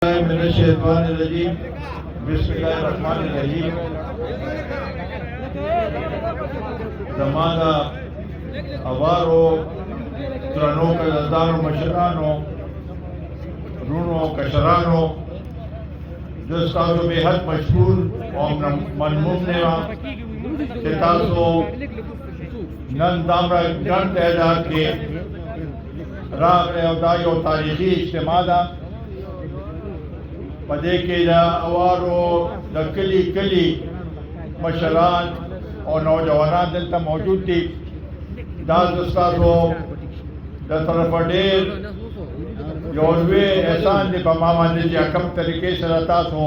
मिनश्शैतानिर्रजीम बिस्मिल्लाहिर्रहमानिर्रहीम। ज़माना अवारो त्रनो कज़दानो मशरानो रूनो कशरानो दोस्तानो बेहद मशहूर और मनमुम ने कितासो नन दामरा गण तैदाद के राग अवदाई और तारीखी इज्तिमा पदे के अवारो द कली कली मशरान और नौजवान दलता मौजूद थी। दास दोस्तानो द तरफ डेर योवे एहसान दे बमामा दे कम तरीके से रहता सो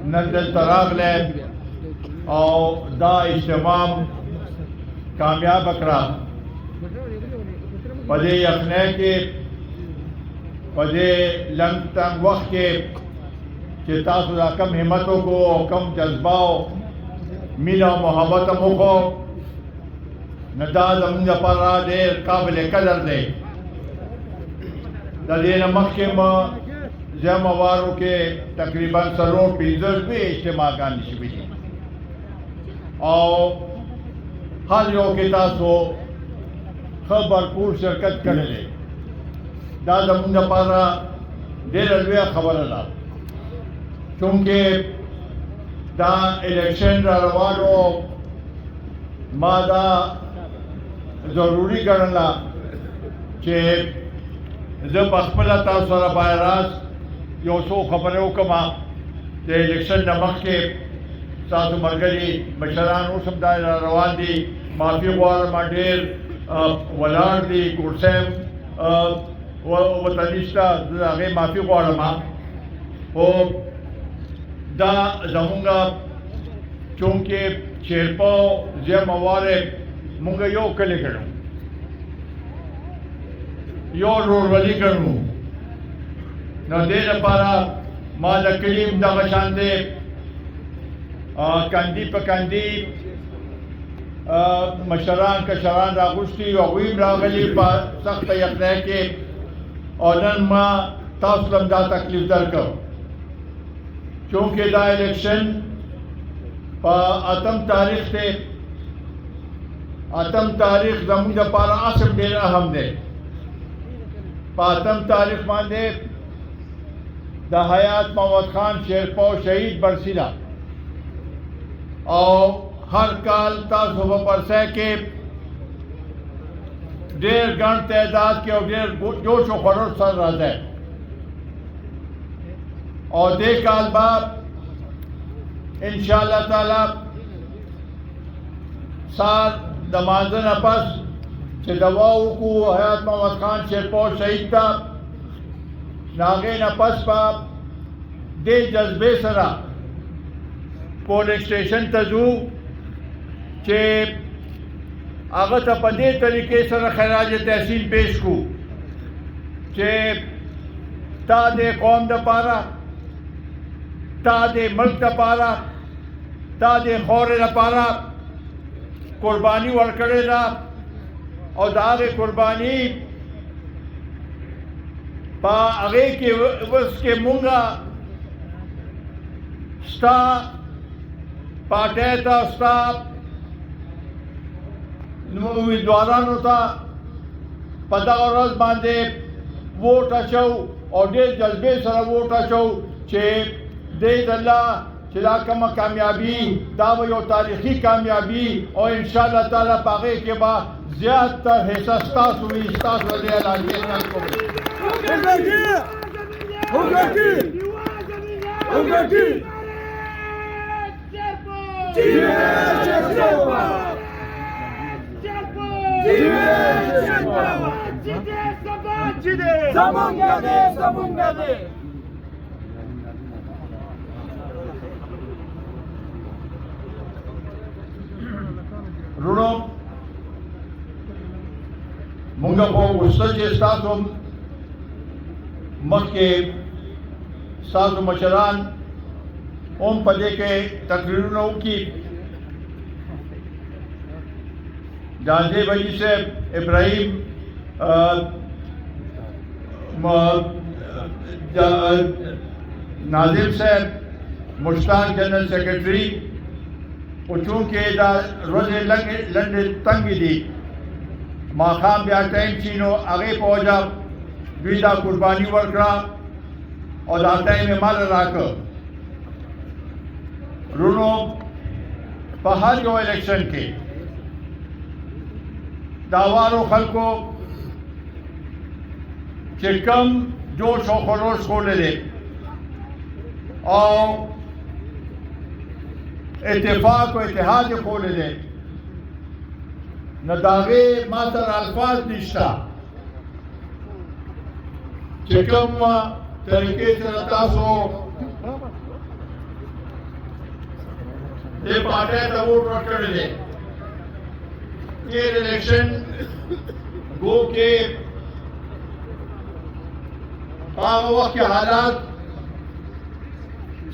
नंदल तराग ले और दा इज्तिमाम कामयाब अकरा पदे यखने के पदे लंग तंग वक्त के चितासुदा कम हिम्मतों को कम जज्बाओ मिला मोहब्बत मुखो नदाज अमंग परा देर काबिल कदर दे दे नमक के जमवारों के तकरीबन सरों पीजर भी इज्तिमा का निशबी और हर यो के तासो भरपूर शिरकत कर ले दादा मुंडा पारा देर अलविया खबर ला चूंकि दा इलेक्शन रवानो मादा जरूरी करना कि जब अखबला तासरा बायरास यो सो खबरों कमा जे इलेक्शन नमक के साथ मरगरी मशरान समुदाय रवान दी माफी वार माडेर वलार दी गुरसेम वतनिष्ठा आगे माफी वारमा वो दा जमुंगा चूंकि शेरपाओ जे मवारे मुंगा यो कले करूँ यो रोरवली करूँ न दे न पारा माँ लकलीम दा शांदे कंदी पकंदी मशरान कशरान रागुश्ती वहीम रागली सख्त यकने के और नन माँ तासलम दा तकलीफ दर कर चूंकि दा इलेक्शन आतम तारीख से आतम तारीख जमुंजा पारा आसम देना हम दे आतम तारीख मांदे दा हयात मोहम्मद खान शेरपाओ शहीद बरसीला और हर काल तासुबह परसे के डेढ़ गण तादाद के और डेढ़ जोश व खरोश सर रहा है और दे काल बाप इंशाअल्लाह ताला सार दमाजन अपस से दवाओं को हयात मोहम्मद खान शेरपाओ शहीद था नागे नपस पाप दे जज्बे सरा पोलिंग स्टेशन तजू के आगत पदे तरीके से खराज तहसील पेश को के ता दे कौम द पारा ता दे मुल्क द पारा ता दे खौर द पारा कुर्बानी वर करे ना और दागे कुर्बानी पा आगे के उसके मुंगा स्टा पाटेता स्टा उम्मीदवारान होता पता और बांधे वोट अचो और दे जज्बे सर वोट अचो चे दे अल्लाह चिला कम कामयाबी दावे और तारीखी कामयाबी और इंशाअल्लाह ताला पागे के बाद ज्यादातर हिस्सा हुई रुणो मुंगा को उस्तर के साथों मक्के साथ मशरान ओम पदे के तकरीरों की जांजे वजी से इब्राहिम ناظم صاحب مشتاق جنرل سیکرٹری او چونکې دا ورځې لنډې تنګې دي ماښام بیا ټایم شي نو هغې په وجه دوی دا قرباني ورکړه او دا ټایم یې ماله راکړه. رونو په هر یو الیکشن کې د هوارو خلکو چې کم جوش او خروش ښولی دی او اتفاق او اتحاد یې ښولی دی نو د هغې ما سره الفاظ نشته چې کوم طریقې سره تاسو دې پارټۍ ته ووټ ورکړی دی. تېر الیکشن گو کې په هغه وخت کې حالات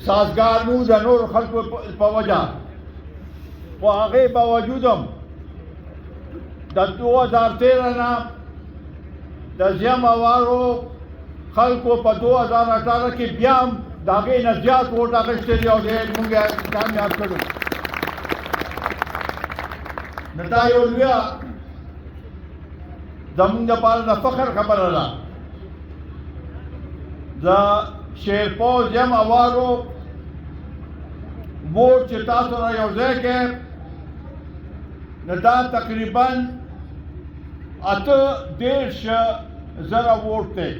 سازګار نه وو د نورو خلکو په وجه، خو هغې باوجود هم د 2013 نه د زیم هوارو خلکو په 2018 کې بیا هم د هغې نه زیات ووټ اخیستی دی او موږ یې کامیاب کړو. نو دا یو لویه زموږ دپاره د فخر خبره ده. د شیرپوش زیم هوارو ووټ چې تاسو را یو ځای کړئ نو دا تقریباً 38,000 ووټ دی،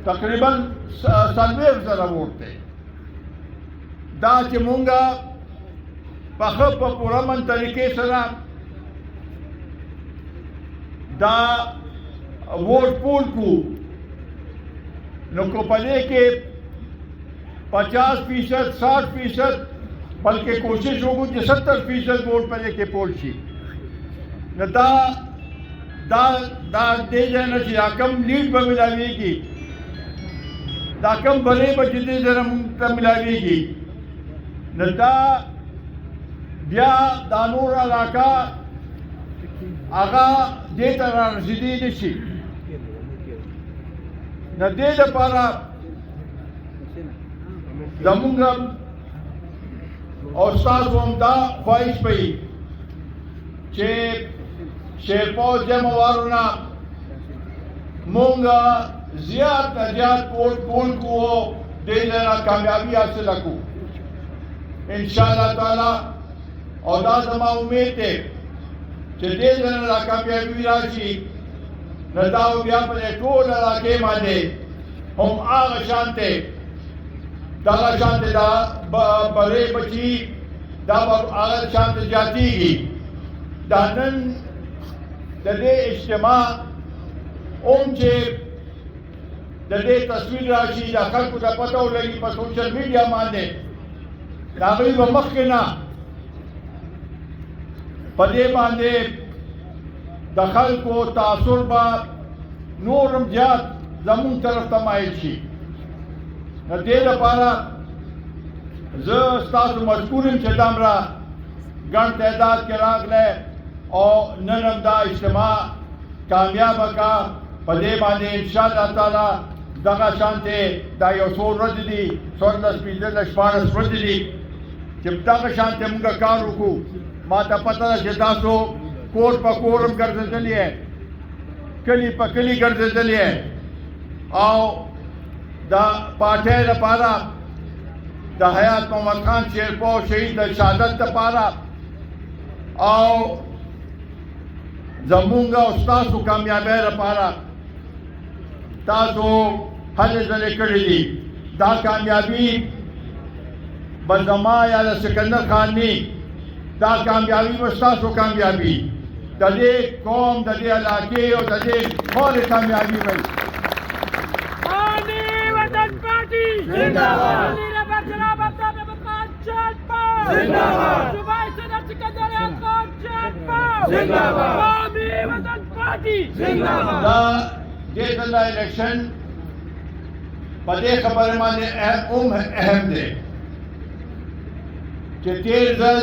تقریباً 40,000 ووټ دی. دا چې مونږه په ښه په پوره من طریقې سره دا ووټ پول کړو نو که په دې کې 50% 60% بلکې کوشش وکړو چې 70% ووټ په دې کې پول شي. نو دا دې ځای نه چې دا کم لیډ به ملاویږي، دا کم بلې به چې دې سره مونږ ته ملاویږي، نو دا بیا دا نور علاقه هغه دې ته را رسېدی نه شي. نو دې دپاره زمونږ او ستاسو هم دا خواهش به وي چې شیرپوش زیم هوارو نه مونږ زیات نه زیات ووټ پول کړو او دې ځای نه کامیابي حاصله کړو انشاءالله تعالی. او دا زما امید دی چې دې ځای نه دا کامیابي راشي نو دا بیا په دې ټول علاقې باندې هم هغه شانتې دغه شانتې دا برې بچي دا به هغه شانتې زیاتېږي. دا نن د دې اجتماع هم چې د دې تصویر راشي د خلکو ته پته ولګي په سوشل میډیا باندې د هغوی به مخکې نه په دې باندې د خلکو تاثر به نور هم زیات زمونږ طرف ته مایل شي. د دې لپاره زه ستاسو مشکور یم چې دومره ګڼ تعداد کې راغلی او نن هم دا اجتماع کامیابه کا. په دې باندې انشاءالله تعالی دغه شانتې دا یو څو ورځې دي 14 15 16 ورځې دي چې دغه شانتې موږ کار وکړو. ما ته پته ده چې تاسو کور په کور هم ګرځېدلي یې، کلي په کلي ګرځېدلي یې او د پارټۍ لپاره د حیات محمد خان شیرپوش شهید د شهادت لپاره او زمونږ او ستاسو کامیابۍ لپاره تاسو هلې ځلې کړي دي. دا کامیابي به زما یا د سکندر خان نه، دا کامیابي به ستاسو کامیابي، د دې قوم د دې علاقې او د دې خاورې کامیابي به وي. وطن پارٹی زندہباد جناب عبداللہ محمد خان شیرپوش زندہباد صوبائی صدر سکندر خان شیرپوش زندہباد قومی وطن پارٹی زندہباد. دا دې ځله الیکشن په دې خبره باندې اهم دی چې تېر ځل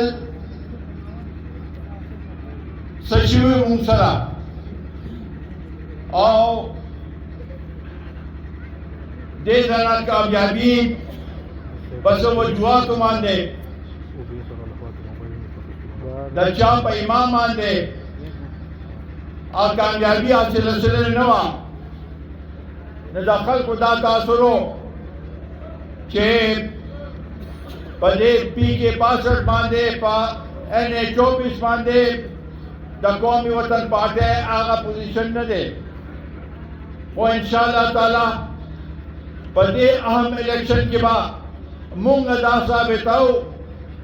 څه شوي مونږ سره او دې ځنا کامیابی بس وجوهاتو باندې د چا په ایمان باندې او کامیابی حاصل سره نه وه نو د خلکو دا تاثر و چې په دې PK 62 باندې په NA 24 باندې د قومي وطن پارټۍ هغه پوزیشن نه دی خو انشاءالله تعالی په دې اهم الیکشن کې به مونږ دا ثابتو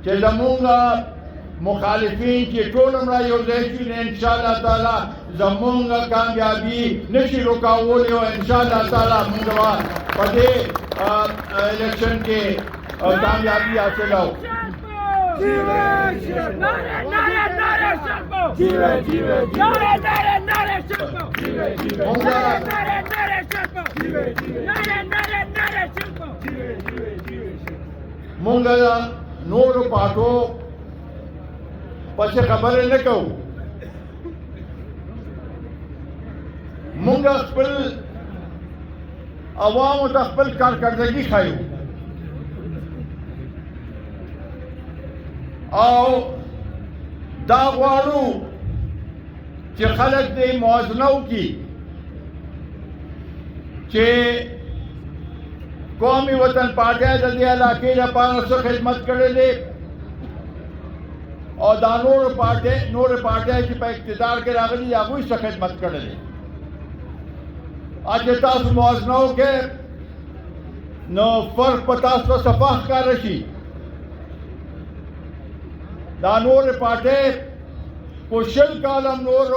چې زمونږ مخالفین چې ټول را یو ځای شي ان شاء الله تعالی زمونږ کامیابی نشي رکاولی او ان شاء الله تعالی موږ به په دې الیکشن کې کامیابی حاصلو مونږ نورو پاټو پس خبرې نه کوو مونږ خپل عوامو ته خپل کارکردګي ښایو او دا غواړو چې خلک دې موازنه وکړي چې قومي وطن پارټۍ د دې علاقې لپاره څه خدمت کړی دی او دا نور پارټۍ چې په اقتدار کې راغلي دي هغوی څه خدمت کړی دی چې تاسو موازنه وکړئ نو فرق په تاسو ته صفا ښکاره شي دا نور پارټۍ کو 20 کاله نور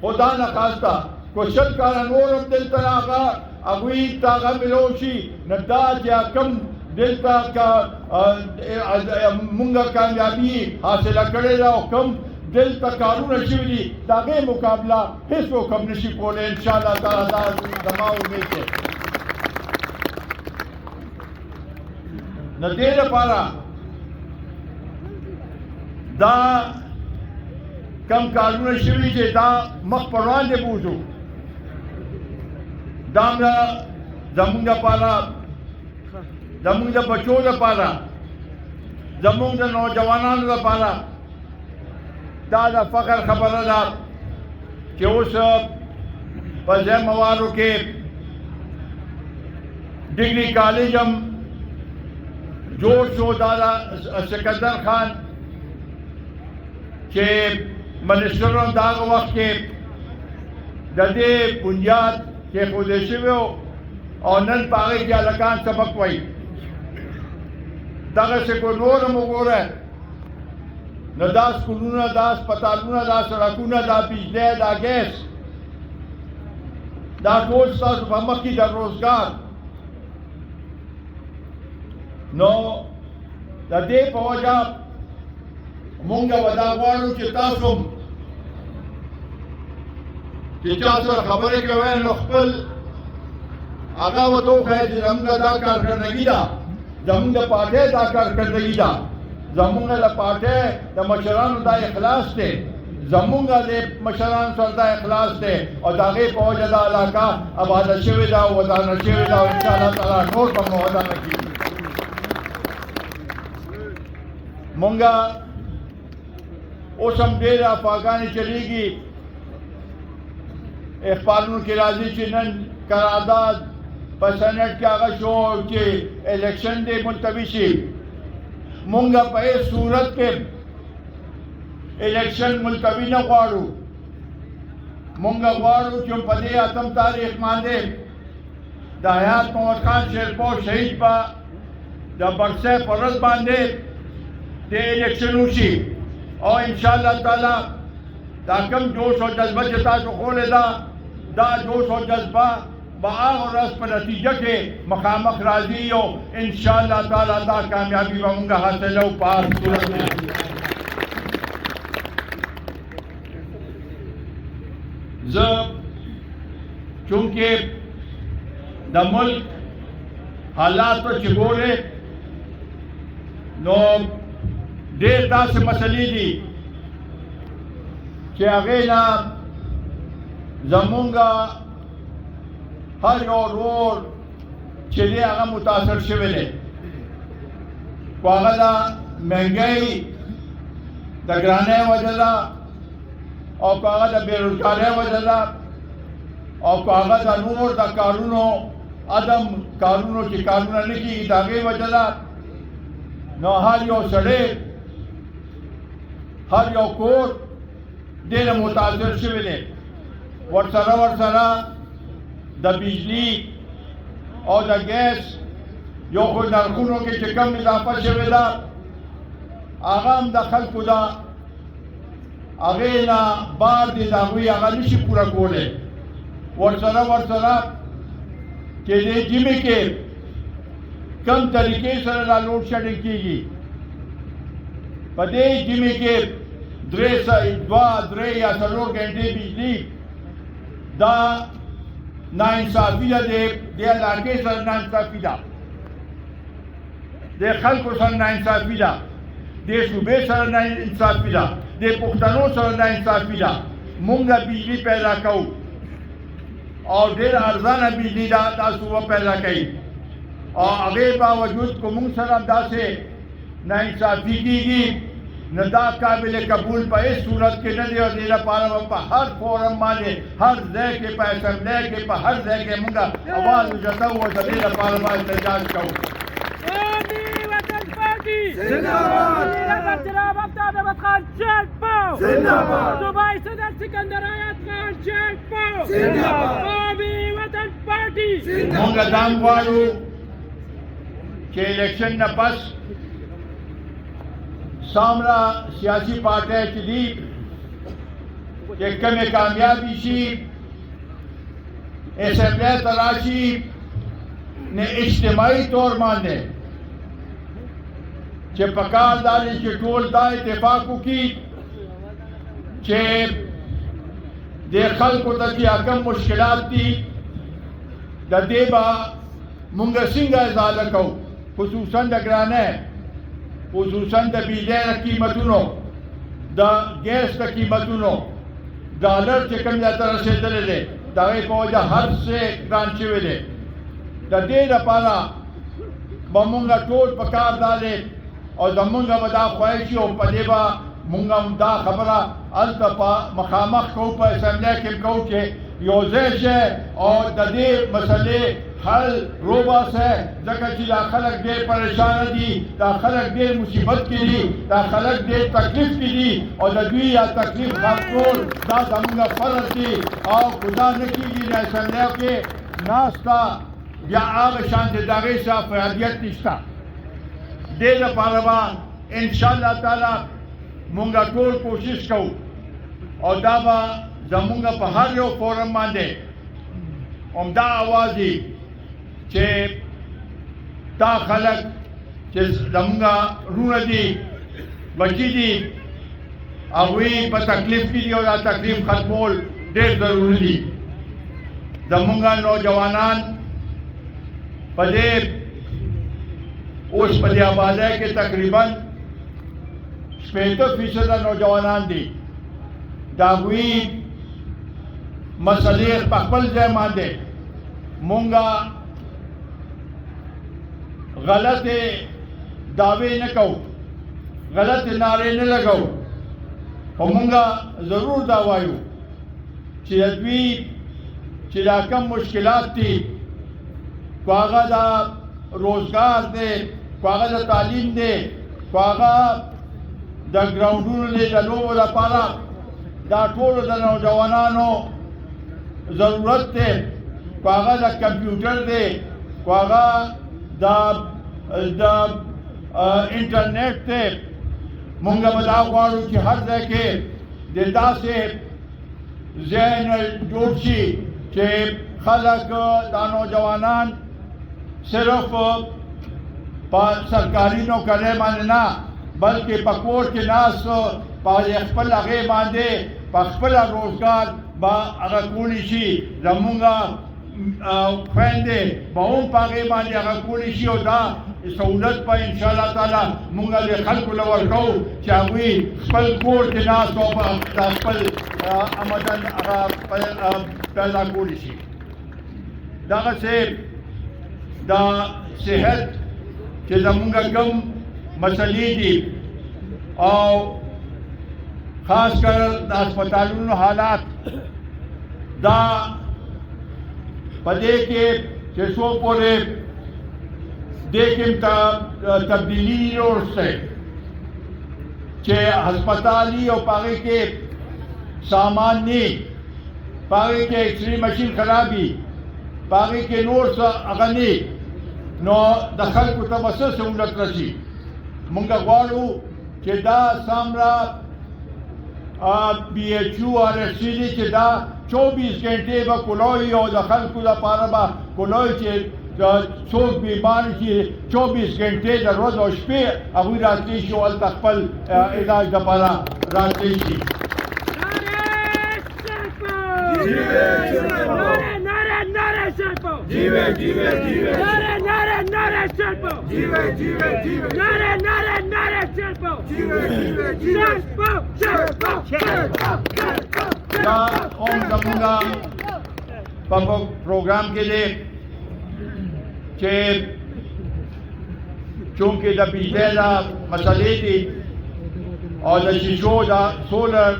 خدا نخواسته کو 20 کاله نور هم دلته هغوی ته هغه ملو شي نو دا چې کوم دلته مونږ کامیابي حاصله کړې ده او کوم دلته کارونه شوي دي د هغې مقابله هېڅوک هم نشي کولی انشاءالله تعالی دا زما امید دی نو دې لپاره دا کم کارونه شوي چې دا مخ پر وړاندې بوځو دا زمونږ لپاره زمونږ د بچو لپاره زمونږ د نوجوانانو لپاره دا د فخر خبره ده چې اوس په زموارو کې ډګري کالج هم جوړ شو دا د سکندر خان چې منسټر هم د هغه وخت کې د دې بنیاد کېښودل شوی و او نن په هغې کې هلکان سبق وایي دغسې کو نور هم وګوره نو دا سکولونه دا هسپتالونه دا سړکونه دا بجلی دا ګیس دا ټول ستاسو په مخ کې د روزګار نو د دې په وجه مونږ به دا غواړو چې تاسو چې چا سره خبرې کوئ نو خپل هغه ورته وښایئ چې زموږ دا کارکردګي ده زموږ د پارټۍ دا کارکردګي ده زمونږ د پارټۍ د مشرانو دا اخلاص دی زمونږ د مشرانو سره دا اخلاص دی او د هغې په وجه دا علاقه آباده شوې ده او ودانه شوې ده او انشاءالله تعالی نور به مو ودانه کېږي مونږ اوس هم ډېرې افواګانې چلېږي اخبارونو کې راځي چې نن قرارداد په سینټ کې هغه شو چې الیکشن دی ملتوي شي مونږ په هیڅ صورت کې الیکشن ملتوي نه غواړو مونږ غواړو چې په دې 8 تاریخ باندې د حیات محمد خان شیرپور شهید په د برسه پر ورځ باندې د الیکشن وشي او انشاءالله تعالی دا کوم جوش او جذبه چې تاسو ښولې ده دا جوش او جذبه به هغه ورځ په نتیجه کې مخامخ راځي او انشاءالله تعالی دا کامیابي به موږ حاصلوو په هر صورت کې زه چونکې د ملک حالاتو چې ګورې نو ډېر داسې مسلې دي چې هغې نه زمونږ هر یو ورور چې دی هغه متاثر شوی دی خو هغه د مهنګۍ د ګرانۍ وجه ده او که هغه د بېروزګارۍ وجه ده او که هغه د نور د کارونو عدم کارونو چې کارونه نه کېږي د هغې وجه ده نو هر یو سړی هر یو کور ډېره متاثر شوی دی ورسره د بجلی او د ګیس یو خو نرخونو کې چې کم اضافه شوې ده هغه هم د خلکو ده هغې نه بار دی د هغوی هغه نشي پوره کولی ورسره چې دې ژمي کې کم طریقې سره دا لوډ شیډنګ کېږي په دې ژمي کې 2 یا 4 घंटे बिजली دا ناانصافي ده د علاقې سره ناانصافي ده د خلکو سره ناانصافي ده د صوبې سره ناانصافي ده د پښتنو سره ناانصافي ده موږ بجلی پیدا کوو او ډېر ارزانه بجلی دا صوبه پیدا کوي او هغې باوجود که موږ سره داسې ناانصافي کېږي نو دا قابل قبول په هیڅ صورت کې نه دی او دې لپاره به په هر فورم باندې هر ځای کې په اسمبلی کې په هر ځای کې موږ اواز اوچتو او د دې لپاره به احتجاج کوو زنده‌باد جناب آفتاب احمد خان جلپو زنده‌باد صوبای صدر سکندر حیات خان جلپو زنده‌باد قومي وطن پارټي موږ دا غواړو چې الیکشن نه پس سامرا سیاسی پارٹی چې دي چې کومې کامیابي شي اسمبلی ته راشي نه اجتماعي طور باندې چې په کار دا دی چې ټول دا اتفاق وکړي چې د خلکو ته چې کوم مشکلات دي د دې به موږ څنګه ازاله کوو خصوصا د ګرانۍ خصوصا د بجلی د قیمتونو د ګیس د قیمتونو ډالر چې کوم ځای ته رسېدلی دی د هغې په وجه هر څه ګران شوی دی د دې لپاره به مونږ ټول په کار دا دی او زمونږ به دا خواهش وي او په دې به مونږ هم دا خبره هلته په مخامخ کوو په اسمبلی کې کوو چې یو ځای شی او د دې مسلې حل روباسه ځکه چې دا خلک ډېر پریشانه دي دا خلک ډېر مصیبت کې دي دا خلک ډېر تکلیف کې دي او د دوی یا تکلیف ختمول دا زموږ فرض دي او خدا نه کېږي د اسمبلی کې ناسته بیا هغه شانې د هغې څخه فعالیت نشته دې لپاره به انشاءالله تعالی مونږ ټول کوشش کوو او دا به زمونږ په هر یو فورم باندې همدا اواز وي چې دا خلک چې زمونږ رونه دي بچي دي هغوی په تکلیف کې دي او دا تکلیف ختمول ډېر ضروري دي زمونږ نوجوانان په دې اوس په دې آبادۍ کې تقریبا 80% نوجوانان دي د هغوی مسلې په خپل ځای باندې مونږه غلطې دعوې نه کوو غلطې نارې نه لګوو خو مونږه ضرور دا وایو چې دوی چې دا کم مشکلات دي خو هغه د روزګار دی خو هغه د تعلیم دی خو هغه د ګراونډونو دی د لوبو لپاره دا ټولو د نوجوانانو ضرورت دی خو هغه د کمپیوټر دی خو هغه د انټرنیټ دی مونږ به دا غواړو چې هر ځای کې د داسې ځای جوړ شي چې خلک دا نوجوانان صرف په سرکاري نوکرۍ باندې نه بلکې په کور کې ناست په خپل هغې باندې په خپله روزګار به هغه کولی شي زمونږ خویندې به هم په هغې باندې هغه کولی شي او دا سہولت په انشاءالله تعالی مونږ د خلکو له ورکوو چې هغوی خپل کور کې ناست او خپل آمدن هغه پیدا کولی شي دغسې د صحت چې زمونږ کوم مسلې دي او خاص کر د هسپتالونو حالات دا پدې کې چې څو پورې دې کې تبدیلی ورسته چې هسپتالي او پاغې کې سامان نه پاغې کې ایکسرې ماشین خرابي پاغې کې نور څه هغه نه نو د خلکو ته به څه سهولت رسي مونږ غواړو چې دا سامرا بی ایچ یو RFC دی چې دا 24 غنټې به کولوي او د خلکو لپاره به کولوي چې څوک بیمار شي 24 غنټې د ورځ او شپې هغوی راتلی شي او هلته خپل علاج دپاره راتلی شي دا هم زمونږ په پروګرام کې دی چې چونکې د بجلی دا مسلې دي او د شیشو دا سولر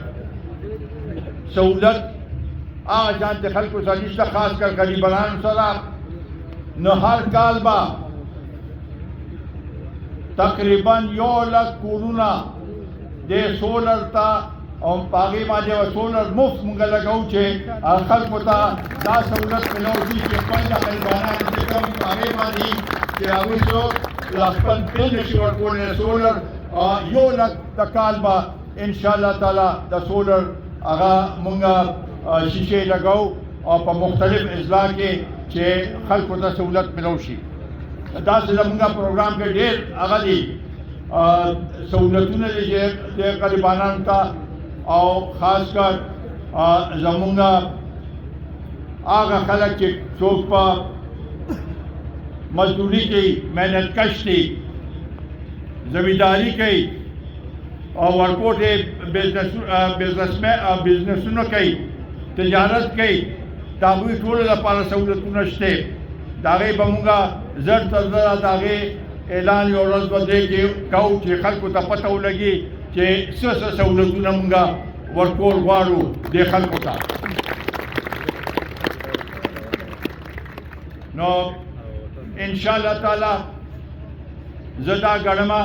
سہولت هغه شان د خلکو سره نشته خاص کر غریبانو سره نو هر کال به تقریبا 1,00,000 کورونه د سولر ته او پاغي باندې سولر مفت مونږ لګاو چې خلکو ته دا سہولت ملوي چې خپل د غریبانو چې کوم پاغي باندې چې هغوی څو خپل پیل شي ورکول سولر 1,00,000 د کال به ان شاء الله تعالی د سولر هغه مونږ شیشې لګاو او په مختلف اضلاع کې چې خلکو ته سہولت ملو شي دا زموږ پروګرام کې ډېر هغه دي سہولتونه دي چې د غریبانو ته او خاص کر زموږ هغه خلک چې څوک په مزدوري کوي محنت کش دي زمینداری کوي او ورکوټ بزنسونه کوي تجارت کوي د هغوی ټولو لپاره سہولتونه شته د هغې به مونږ زر تر زره د هغې اعلان یوه ورځ به دې کې کوو چې خلکو ته پته ولګي چې څه څه سہولتونه مونږ ورکول غواړو دې خلکو ته نو انشاءالله تعالی زه دا ګڼمه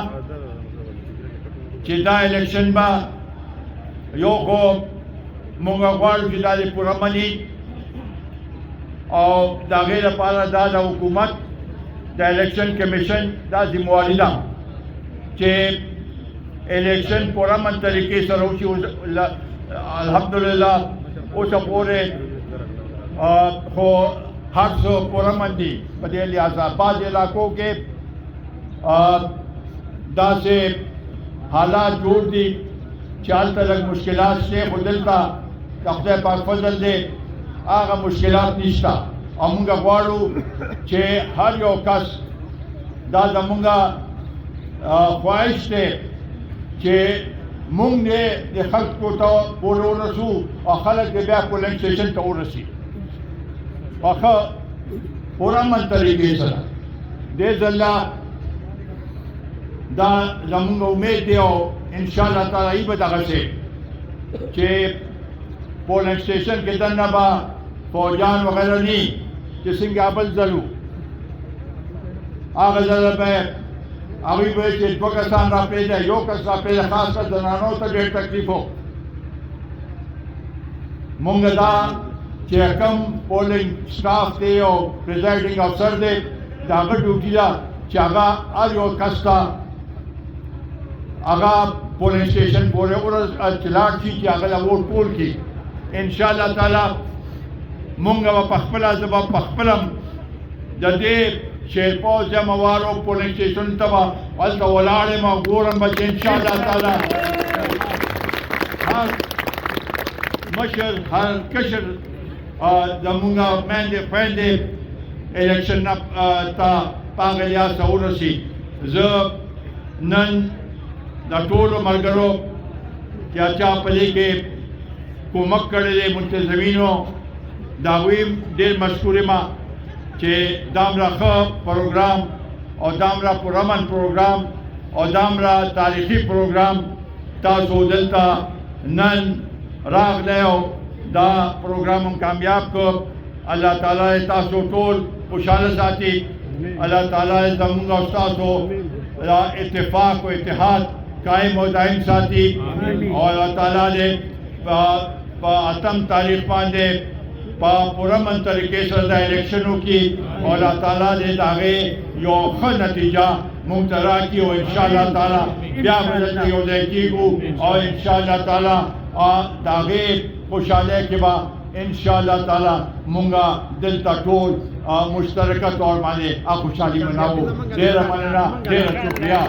چې دا الیکشن به یو خو مونږ غواړو چې دا دې پوره مني او د هغې لپاره دا د حکومت د الیکشن کمیشن دا ذمواري ده چې الیکشن پوره من طریقې سره وشي الحمدلله اوسه پورې خو هر څه پوره من دي په دې لحاظه بعض علاقو کې داسې حالات جوړ دي چې هلته لږ مشکلات شته خو دلته د خدای پاک فضل دی هغه مشکلات نشته او مونږ غواړو چې هر یو کس دا زمونږ خواهش دی چې مونږ دې د خلکو ته پورې ورسو او خلک دې بیا پولنګ سټیشن ته ورسي په ښه پوره من طریقې سره دې ځله دا زمونږ امید دی او انشاءالله تعالی ای به دغسې چې پولنګ سټیشن کې دننه به فوجان وغیره نه چې څنګه بل ځل و هغه ځل به هغوی به چې 2 کسان راپرېږده یو کس راپرېږده خاص کر زنانو ته ډېر تکلیف و مونږ دا چې کوم پولنګ سټاف دی او پریزایډینګ افسر دی د هغه ډیوټي ده چې هغه هر یو کس ته هغه پولنګ سټیشن پورې چې لاړ شي چې هغه له ووټ ټول کړي انشاءالله تعالی مونږ به په خپله زه به په خپله د دې شیرپوش جمعوارو پولنګ سټیشن ته به هلته ولاړ یم او ګورم به چې انشاءالله تعالی هر مشر هر کشر زمونږ میندې خویندې الیکشن ته په هغه لحاظ ته ورسي زه نن د ټولو ملګرو چا چا په دې کې کومک کړی دی منتظمینو د هغوی ډېر مشکور یم چې دامره ښه پروګرام او دامره پرامن پروګرام او دامره تاریخي پروګرام تاسو دلته نن راغلی او دا پروګرام هم کامیاب کړ. الله تعالی تاسو ټول خوشحاله ساتي. الله تعالی زموږ او تاسو اتفاق او اتحاد قائم او دائم ساتي. او الله تعالی دې په 8 تاریخ باندې په پرامن طریقې سره د الیکشنو کې او الله تعالی دې د هغې یو ښه نتیجه موږ ته راکړي او انشاءالله تعالی بیا به دلته یو ځای کېږو او انشاءالله تعالی د هغې خوشحالۍ کې به انشاءالله تعالی مونږه دلته ټول مشترکه طور باندې خوشحالي مناوو. ډېره مننه، ډېره شکریه.